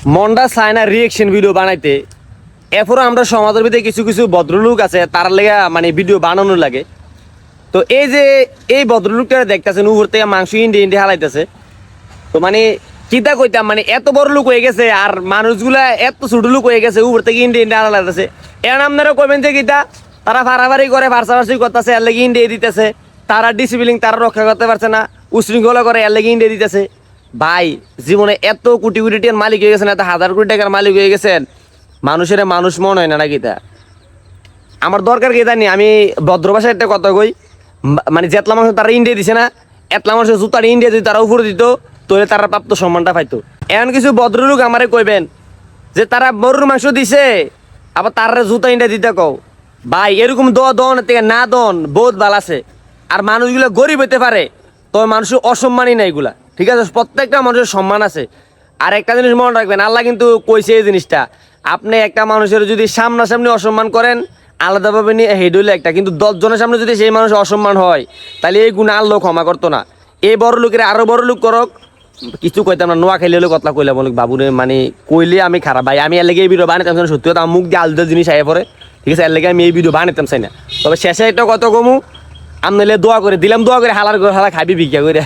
মনটা চায় না রিয়েকশন ভিডিও বানাইতে। এরপরও আমরা সমাজের ভিতরে কিছু কিছু ভদ্রলোক আছে, তার লেগে মানে ভিডিও বানানোর লাগে। তো এই যে এই ভদ্রলোকটা দেখতেছেন উপর থেকে মাংস ইন্ডিয়া ইন্ডিয়া হালাইতেছে, তো মানে কিতা কইতাম, মানে এত বড় লোক হয়ে গেছে আর মানুষগুলা এত ছোট লোক হয়ে গেছে, উপর থেকে ইন্ডিয়া ইন্ডিয়া হালাইতেছে। এখন আপনারা কইবেন যে কিতা তারা ফাড়াফাড়ি করে ফার্সাফার্সি করতেছে, এর লেগে ইন্ডিয়া দিতেছে, তারা ডিসিপ্লিন তারা রক্ষা করতে পারছে না, উশৃঙ্খলা করে এর লেগে ইন্ডিয়া দিতেছে। ভাই জীবনে এত কোটি কোটি টাকার মালিক হয়ে গেছেন, এত হাজার কোটি টাকার মালিক হয়ে গেছেন, মানুষের মানুষ মনে হয় না নাকি? তা আমার দরকার কি জানি, আমি ভদ্র ভাষায় একটা কথা কই, মানে যেতলা মানুষ তারা ইন্ডিয়া দিছে না, এতলা মানুষের জুতার ইন্ডিয়া দিত, তারা উপরে দিত, তাহলে তারা প্রাপ্ত সম্মানটা পাইতো। এমন কিছু ভদ্রলোক আমারে কইবেন যে তারা গরুর মাংস দিছে আবার তারা জুতা ইন্ডিয়া দিতে কও। ভাই এরকম দন থেকে না দন বহুত ভাল আছে। আর মানুষগুলো গরিব হইতে পারে, তবে মানুষের অসম্মানই না এগুলা, ঠিক আছে? প্রত্যেকটা মানুষের সম্মান আছে। আর একটা জিনিস মনে রাখবেন, আল্লাহ কিন্তু কইছে এই জিনিসটা, আপনি একটা মানুষের যদি সামনাসামনি অসম্মান করেন আলাদাভাবে নিয়ে হেড হইলে একটা, কিন্তু 10 জনের সামনে যদি সেই মানুষ অসম্মান হয় তাহলে এই গুণা আল্লাহ ক্ষমা করতো না। এই বড় লোকের আরো বড় লোক করক, কিছু কইতাম না, নোয়া খাইলে হলে কথা কইলে বলুক বাবুরে, মানে কইলে আমি খারাপ। ভাই আমি এর লেগে এই ভিডিও বানাতাম চাই না, সত্যি কথা আমার মুখ দিয়ে আলদা জিনিস আয় পরে, ঠিক আছে? এর লেগে আমি এই ভিডিও বানাতাম চাই না। তবে শেষে একটা কথা কমু, আমি নাহলে দোয়া করে দিলাম, দোয়া করে হালার করে হালা খাবি ভিক্ষা করে।